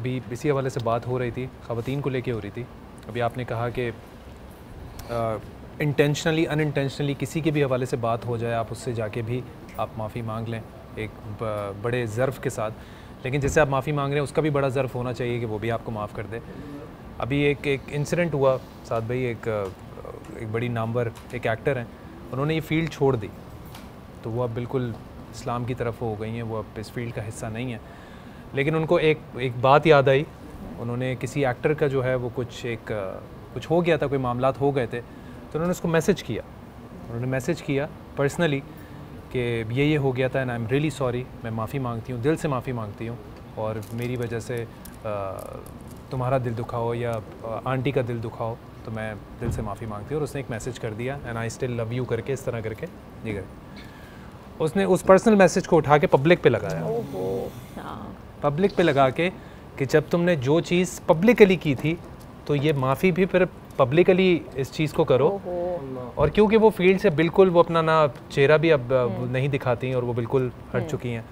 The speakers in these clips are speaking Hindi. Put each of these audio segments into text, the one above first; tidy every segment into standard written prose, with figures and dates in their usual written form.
अभी इसी हवाले से बात हो रही थी, ख़वातीन को लेके हो रही थी। अभी आपने कहा कि इंटेंशनली अनइंटेंशनली किसी के भी हवाले से बात हो जाए, आप उससे जाके भी आप माफ़ी मांग लें एक बड़े ज़र्फ़ के साथ, लेकिन जैसे आप माफ़ी मांग रहे हैं उसका भी बड़ा ज़र्फ़ होना चाहिए कि वो भी आपको माफ़ कर दे। अभी एक इंसिडेंट हुआ साद भाई, एक बड़ी नामवर एक एक्टर हैं, उन्होंने ये फ़ील्ड छोड़ दी, तो वो अब बिल्कुल इस्लाम की तरफ हो गई हैं, वो अब इस फील्ड का हिस्सा नहीं है। लेकिन उनको एक बात याद आई, उन्होंने किसी एक्टर का जो है वो कुछ हो गया था, कोई मामलात हो गए थे, तो उन्होंने उसको मैसेज किया, उन्होंने मैसेज किया पर्सनली कि ये हो गया था and I am really sorry, मैं माफ़ी मांगती हूँ, दिल से माफ़ी मांगती हूँ, और मेरी वजह से तुम्हारा दिल दुखा हो या आंटी का दिल दुखा हो तो मैं दिल से माफ़ी मांगती हूँ। और उसने एक मैसेज कर दिया and I still love you करके, इस तरह करके जी गए। उसने उस पर्सनल मैसेज को उठा के पब्लिक पे लगाया, पब्लिक पे लगा के कि जब तुमने जो चीज़ पब्लिकली की थी तो ये माफ़ी भी फिर पब्लिकली इस चीज़ को करो। और क्योंकि वो फील्ड से बिल्कुल वो अपना ना चेहरा भी अब नहीं दिखाती और वो बिल्कुल हट चुकी हैं,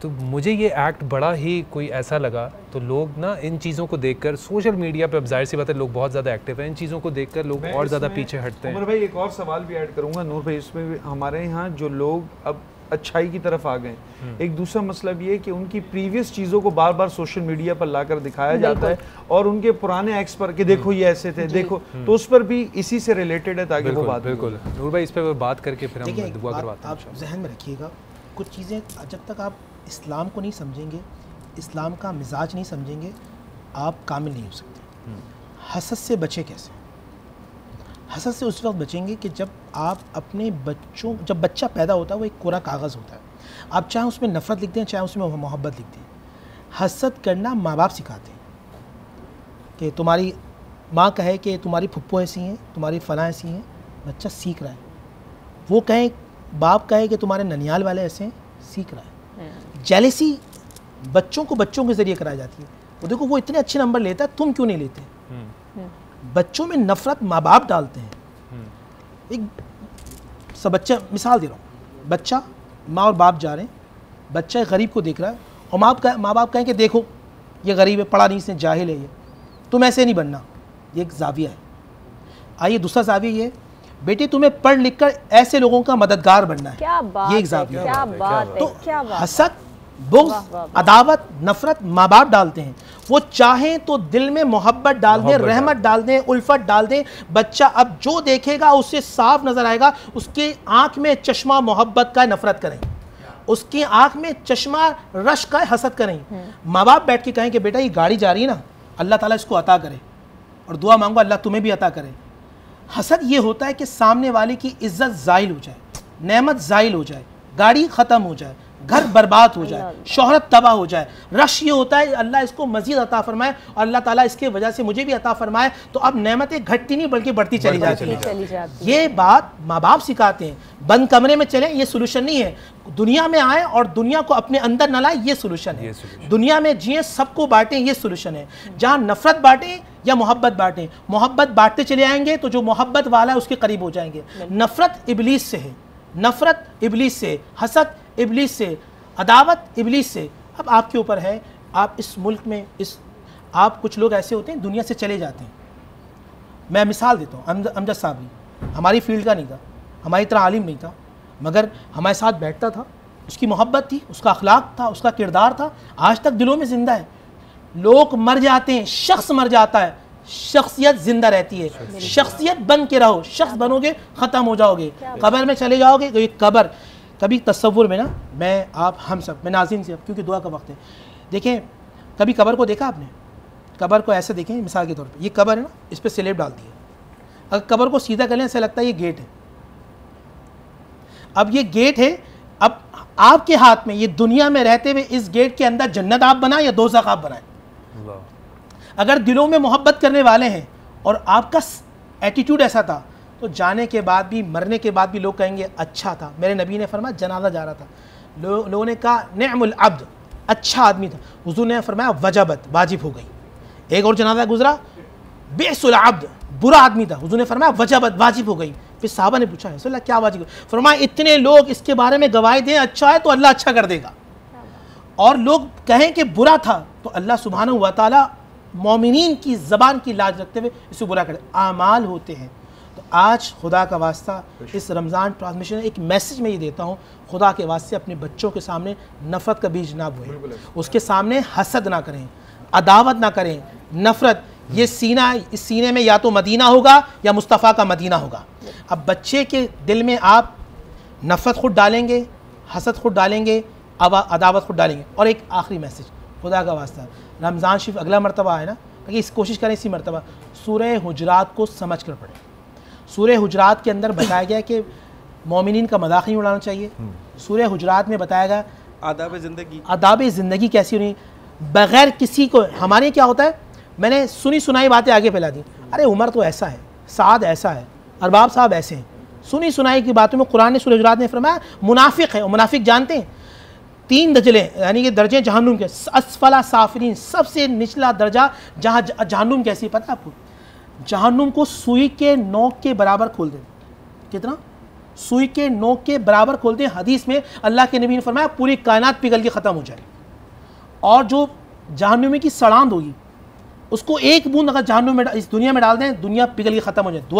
तो मुझे ये एक्ट बड़ा ही कोई ऐसा लगा। तो लोग ना इन चीज़ों को देखकर सोशल मीडिया पे, अब जाहिर सी बात है लोग बहुत ज़्यादा एक्टिव हैं, इन चीज़ों को देखकर लोग और ज़्यादा पीछे हटते हैं। उमर भाई एक और सवाल भी ऐड करूँगा नूर भाई, इसमें भी हमारे यहाँ जो लोग अब अच्छाई की तरफ आ गए, एक दूसरा मसला भी है कि उनकी प्रीवियस चीज़ों को बार बार सोशल मीडिया पर लाकर दिखाया जाता है और उनके पुराने एक्स पर कि देखो ये ऐसे थे, देखो, तो उस पर भी इसी से रिलेटेड है ताकि वो बात। बिल्कुल नूर भाई, इस पर बात करके फिर हम दुआ करवाते हैं। आप जहन में रखिएगा कुछ चीज़ें, जब तक आप इस्लाम को नहीं समझेंगे, इस्लाम का मिजाज नहीं समझेंगे, आप कामिल नहीं हो सकते। हसद से बचे कैसे? हसद से उस वक्त बचेंगे कि जब आप अपने बच्चों, जब बच्चा पैदा होता है वो एक कोरा कागज़ होता है, आप चाहे उसमें नफ़रत लिख दें चाहे उसमें मोहब्बत लिख दें। हसद करना माँ बाप सिखाते हैं कि तुम्हारी माँ कहे कि तुम्हारी फुप्पो ऐसी हैं, तुम्हारी फ़लाँ ऐसी हैं, बच्चा सीख रहा है। वो कहे, बाप कहे कि तुम्हारे ननियाल वाले ऐसे हैं, सीख रहा है। जेलेसी बच्चों को बच्चों के ज़रिए कराई जाती है। वो देखो वो इतने अच्छे नंबर लेता है, तुम क्यों नहीं लेते? बच्चों में नफरत माँ बाप डालते हैं। एक सब बच्चा, मिसाल दे रहा हूँ, बच्चा, माँ और बाप जा रहे हैं, बच्चा गरीब को देख रहा है और माँ बाप कहें कि देखो ये गरीब है, पढ़ा नहीं, इसने जाहिल है, ये तुम ऐसे नहीं बनना। ये एक जाविया है। आइए दूसरा जाविया ये, बेटी तुम्हें पढ़ लिख कर ऐसे लोगों का मददगार बनना है। क्या बात, ये एक जाविया है। क्या बात है, तो क्या बात। हसद, बुग़्ज़, अदावत, नफरत माँ बाप डालते हैं। वो चाहें तो दिल में मोहब्बत डाल दें, रहमत डाल दें, उल्फत डाल दें। बच्चा अब जो देखेगा उससे साफ नजर आएगा, उसकी आंख में चश्मा मोहब्बत का नफरत करें, उसकी आंख में चश्मा रश का हसद करें। माँ बाप बैठ के कहें कि बेटा ये गाड़ी जा रही है ना, अल्लाह ताला इसको अता करे, और दुआ मांगो अल्लाह तुम्हें भी अता करे। हसद ये होता है कि सामने वाले की इज्जत ज़ाइल हो जाए, नेमत ज़ाइल हो जाए, गाड़ी ख़त्म हो जाए, घर बर्बाद हो जाए, शोहरत तबाह हो जाए। रश ये होता है अल्लाह इसको मजीद अता फरमाए और अल्लाह ताला इसके वजह से मुझे भी अता फरमाए, तो अब नेमतें घटती नहीं बल्कि बढ़ती चली जाती है। ये बात माँ बाप सिखाते हैं। बंद कमरे में चलें, ये सोल्यूशन नहीं है। दुनिया में आए और दुनिया को अपने अंदर न लाए, ये सोल्यूशन है। दुनिया में जिए, सबको बांटें, ये सोल्यूशन है। जहाँ नफरत बांटें या मोहब्बत बांटें, मोहब्बत बांटते चले आएंगे तो जो मोहब्बत वाला है उसके करीब हो जाएंगे। नफरत इबलीस से है, नफरत इबलीस से, हसद इबलीस से, अदावत इबलीस से। अब आपके ऊपर है, आप इस मुल्क में आप कुछ लोग ऐसे होते हैं दुनिया से चले जाते हैं। मैं मिसाल देता हूँ, अमजद साहब हमारी फील्ड का नहीं था, हमारी तरह आलिम नहीं था, मगर हमारे साथ बैठता था, उसकी मोहब्बत थी, उसका अखलाक था, उसका किरदार था, आज तक दिलों में ज़िंदा है। लोग मर जाते हैं, शख्स मर जाता है, शख्सियत जिंदा रहती है। शख्सियत बन के रहो, शख्स बनोगे ख़त्म हो जाओगे, कब्र में चले जाओगे। तो ये कब्र कभी तस्वुर में ना, मैं आप हम सब, मैं नाज़रीन से, क्योंकि दुआ का वक्त है, देखें कभी कब्र को देखा आपने? कब्र को ऐसे देखें, मिसाल के तौर पे ये कब्र है ना, इस पर स्लेब डाल दी है। अगर कब्र को सीधा कर लें ऐसा लगता है ये गेट है। अब ये गेट है, अब आपके हाथ में, ये दुनिया में रहते हुए इस गेट के अंदर जन्नत आप बनाए या दोज़ख आप बनाए। अगर दिलों में मोहब्बत करने वाले हैं और आपका एटीट्यूड ऐसा था, तो जाने के बाद भी, मरने के बाद भी लोग कहेंगे अच्छा था। मेरे नबी ने फरमाया, जनाजा जा रहा था, लोगों ने कहा नेअमुल अब्द, अच्छा आदमी था। हुजूर ने फरमाया वजबत, वाजिब हो गई। एक और जनाजा गुजरा, बेसुल अब्द, बुरा आदमी था। हुजूर ने फरमाया वजबत, वाजिब हो गई। फिर साहबा ने पूछा रसूलल्लाह क्या वाजिब? फरमाया इतने लोग इसके बारे में गवाही दें अच्छा है तो अल्लाह अच्छा कर देगा, और लोग कहें कि बुरा था तो अल्लाह सुब्हानहू व तआला मोमिनीन की ज़बान की लाज रखते हुए इसे बुरा करे, आमाल होते हैं। तो आज खुदा का वास्ता इस रमज़ान ट्रांसमिशन में एक मैसेज मैं ये देता हूँ, खुदा के वास्ते अपने बच्चों के सामने नफ़रत का बीज ना बोएं, उसके सामने हसद ना करें, अदावत ना करें, नफ़रत। ये सीना, इस सीने में या तो मदीना होगा या मुस्तफ़ा का मदीना होगा। अब बच्चे के दिल में आप नफ़रत खुद डालेंगे, हसद खुद डालेंगे, अदावत खुद डालेंगे। और एक आखिरी मैसेज, खुदा का वास्ता रमज़ान शरीफ अगला मरतबा है ना, ताकि इस कोशिश करें इसी मरतबा सूरह हुजरात को समझ कर पढ़ें। सूरह हुजरात के अंदर बताया गया कि मोमिनीन का मजाक नहीं उड़ाना चाहिए। सूरह हुजरात में बताया गया आदाब ज़िंदगी कैसी होनी, बग़ैर किसी को। हमारे क्या होता है, मैंने सुनी सुनाई बातें आगे फैला दी, अरे उमर तो ऐसा है, साद ऐसा है, अरबाब साहब ऐसे हैं। सुनी सुनाई की बातों में कुरान ने सूरह हुजरात में फरमाया मुनाफिक है। और मुनाफिक जानते हैं 3 दर्जे, यानी कि दर्जे जहन्नुम के, असफला साफिरीन, सबसे निचला दर्जा जहाँ जहन्नुम कैसी पता है आपको, जहन्नुम को सुई के नोक के बराबर खोल दे। कितना? सुई के नोक के बराबर खोल दे। हदीस में अल्लाह के नबी ने फरमाया पूरी कायनात पिघल के ख़त्म हो जाए। और जो जहन्नुम की सड़ांध होगी उसको एक बूंद अगर जहन्नुम में इस दुनिया में डाल दें, दुनिया पिघल के ख़त्म हो जाए। दुआ